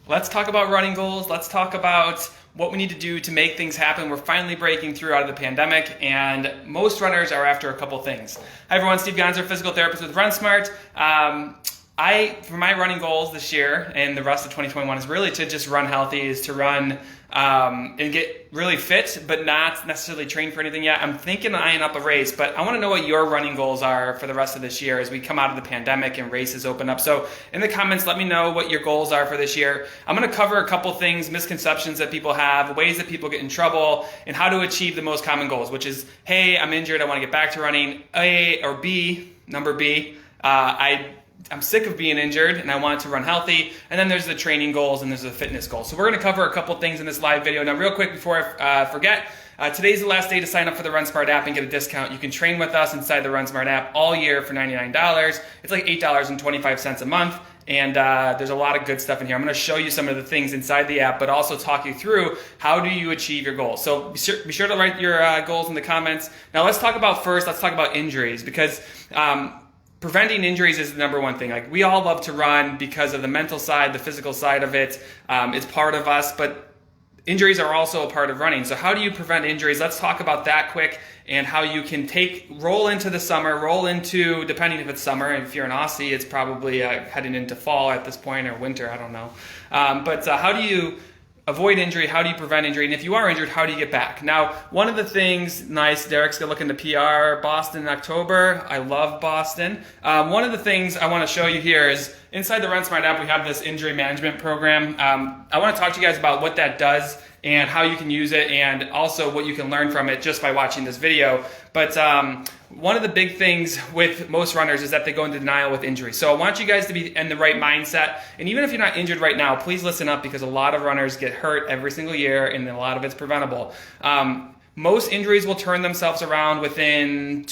Let's talk about running goals. Let's talk about what we need to do to make things happen. We're finally breaking through out of the pandemic, and most runners are after a couple things. Hi everyone, Steve Gonzer, physical therapist with RunSmart. For my running goals this year and the rest of 2021 is really to just run healthy, is to run and get really fit, but not necessarily train for anything yet. I'm thinking eyeing up a race, but I want to know what your running goals are for the rest of this year as we come out of the pandemic and races open up. So in the comments, let me know what your goals are for this year. I'm going to cover a couple things, misconceptions that people have, ways that people get in trouble, and how to achieve the most common goals, which is, hey, I'm injured, I want to get back to running. A or B, number B, I'm sick of being injured and I want to run healthy. And then there's the training goals and there's the fitness goals. So we're going to cover a couple things in this live video. Now, real quick before I forget, today's the last day to sign up for the RunSmart app and get a discount. You can train with us inside the RunSmart app all year for $99. It's like $8.25 a month. And there's a lot of good stuff in here. I'm going to show you some of the things inside the app, but also talk you through how do you achieve your goals. So be sure to write your goals in the comments. Now let's talk about injuries, because preventing injuries is the number one thing. Like, we all love to run because of the mental side, the physical side of it. It's part of us, but injuries are also a part of running. So how do you prevent injuries? Let's talk about that quick, and how you can roll into the summer, depending if it's summer, and if you're an Aussie, it's probably heading into fall at this point, or winter, I don't know. But how do you avoid injury? How do you prevent injury? And if you are injured, how do you get back? Now, one of the things, nice, Derek's gonna look into PR, Boston in October. I love Boston. One of the things I wanna show you here is inside the RunSmart app, we have this injury management program. I wanna talk to you guys about what that does and how you can use it, and also what you can learn from it just by watching this video. But one of the big things with most runners is that they go into denial with injury. So I want you guys to be in the right mindset. And even if you're not injured right now, please listen up, because a lot of runners get hurt every single year, and a lot of it's preventable. Most injuries will turn themselves around within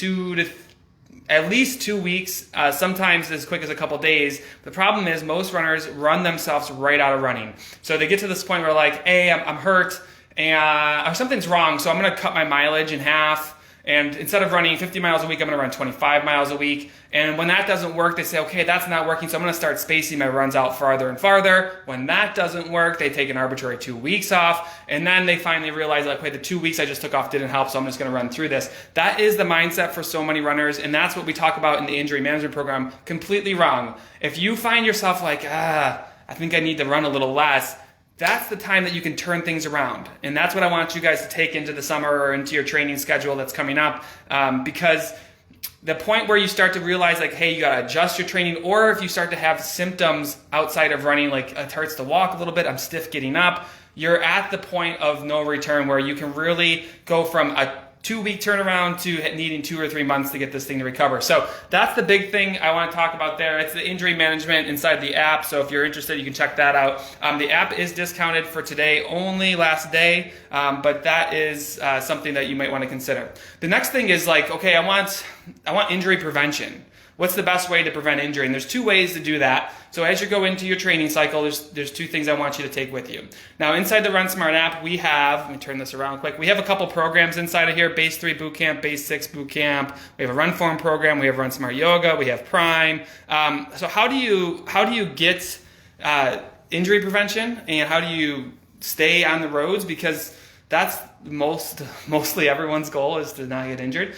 at least 2 weeks, sometimes as quick as a couple days. The problem is most runners run themselves right out of running. So they get to this point where, like, hey, I'm hurt, and something's wrong, so I'm going to cut my mileage in half. And instead of running 50 miles a week, I'm going to run 25 miles a week. And when that doesn't work, they say, okay, that's not working, so I'm going to start spacing my runs out farther and farther. When that doesn't work, they take an arbitrary 2 weeks off. And then they finally realize, like, wait, the 2 weeks I just took off didn't help, so I'm just going to run through this. That is the mindset for so many runners, and that's what we talk about in the injury management program. Completely wrong. If you find yourself like, I think I need to run a little less, that's the time that you can turn things around. And that's what I want you guys to take into the summer or into your training schedule that's coming up, because the point where you start to realize, like, hey, you gotta adjust your training, or if you start to have symptoms outside of running, like it hurts to walk a little bit, I'm stiff getting up, you're at the point of no return where you can really go from a 2-week turnaround to needing 2 or 3 months to get this thing to recover. So that's the big thing I want to talk about there. It's the injury management inside the app. So if you're interested, you can check that out. The app is discounted for today, only last day, but that is something that you might want to consider. The next thing is, like, okay, I want injury prevention. What's the best way to prevent injury? And there's 2 ways to do that. So as you go into your training cycle, there's 2 things I want you to take with you. Now, inside the RunSmart app, we have, let me turn this around quick, we have a couple programs inside of here: Base 3 Bootcamp, Base 6 Bootcamp. We have a RunForm program, we have RunSmart Yoga, we have Prime. So how do you get injury prevention, and how do you stay on the roads? Because that's mostly everyone's goal, is to not get injured.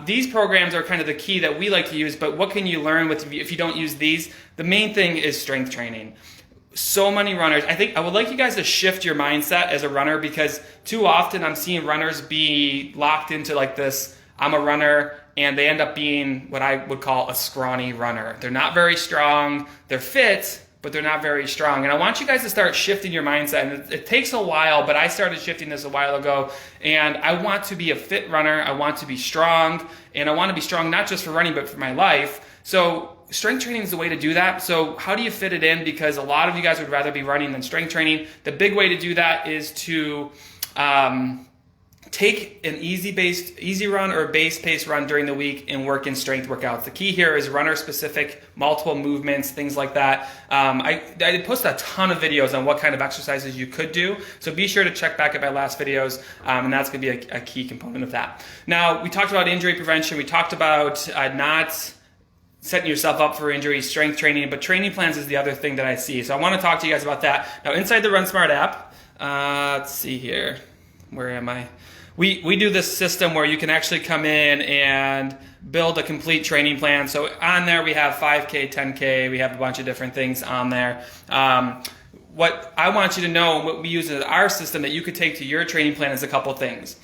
These programs are kind of the key that we like to use, but what can you learn if you don't use these? The main thing is strength training. So many runners, I would like you guys to shift your mindset as a runner, because too often I'm seeing runners be locked into, like, this, I'm a runner, and they end up being what I would call a scrawny runner. They're not very strong, they're fit, but they're not very strong. And I want you guys to start shifting your mindset. And it takes a while, but I started shifting this a while ago. And I want to be a fit runner. I want to be strong. And I want to be strong not just for running, but for my life. So strength training is the way to do that. So how do you fit it in? Because a lot of you guys would rather be running than strength training. The big way to do that is to take an easy run or a base-paced run during the week and work in strength workouts. The key here is runner-specific, multiple movements, things like that. I posted a ton of videos on what kind of exercises you could do, so be sure to check back at my last videos, and that's going to be a key component of that. Now, we talked about injury prevention. We talked about not setting yourself up for injury, strength training, but training plans is the other thing that I see. So I want to talk to you guys about that. Now, inside the RunSmart app, let's see here. Where am I? We do this system where you can actually come in and build a complete training plan. So on there we have 5K, 10K, we have a bunch of different things on there. What I want you to know, what we use in our system that you could take to your training plan is a couple things.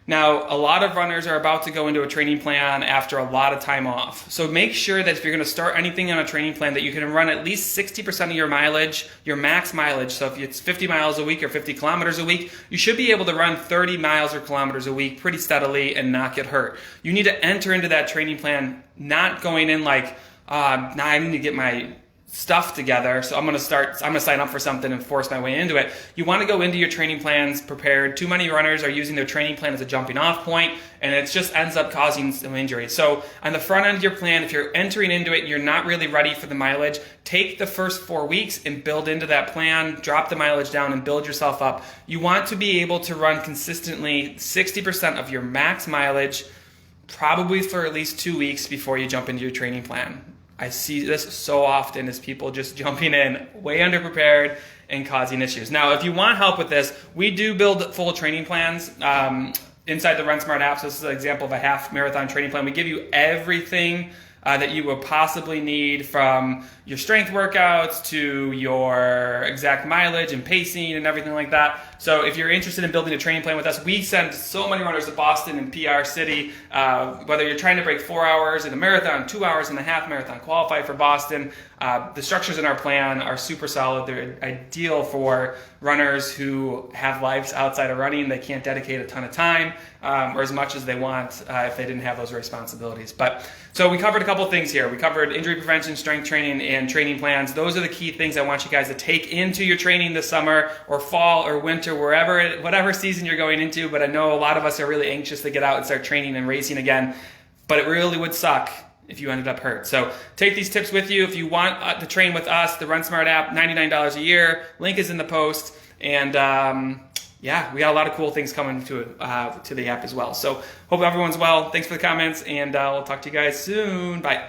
Now, a lot of runners are about to go into a training plan after a lot of time off. So make sure that if you're going to start anything on a training plan that you can run at least 60% of your mileage, your max mileage. So if it's 50 miles a week or 50 kilometers a week, you should be able to run 30 miles or kilometers a week pretty steadily and not get hurt. You need to enter into that training plan not going in like, nah, I need to get my stuff together, so I'm going to sign up for something and force my way into it. You want to go into your training plans prepared. Too many runners are using their training plan as a jumping off point, and it just ends up causing some injury. So on the front end of your plan, if you're entering into it and you're not really ready for the mileage, take the first 4 weeks and build into that plan, drop the mileage down and build yourself up. You want to be able to run consistently 60% of your max mileage, probably for at least 2 weeks before you jump into your training plan. I see this so often as people just jumping in way underprepared and causing issues. Now, if you want help with this, we do build full training plans inside the RunSmart app. So this is an example of a half marathon training plan. We give you everything that you will possibly need, from your strength workouts to your exact mileage and pacing and everything like that. So if you're interested in building a training plan with us, we send so many runners to Boston and PR City. Whether you're trying to break 4 hours in a marathon, 2 hours in a half marathon, qualify for Boston, the structures in our plan are super solid. They're ideal for runners who have lives outside of running. They can't dedicate a ton of time or as much as they want if they didn't have those responsibilities. So we covered a couple things here. We covered injury prevention, strength training, and training plans. Those are the key things I want you guys to take into your training this summer or fall or winter, whatever season you're going into. But I know a lot of us are really anxious to get out and start training and racing again. But it really would suck if you ended up hurt. So take these tips with you. If you want to train with us, the RunSmart app, $99 a year. Link is in the post. And yeah, we got a lot of cool things coming to the app as well. So hope everyone's well. Thanks for the comments, and we'll talk to you guys soon. Bye.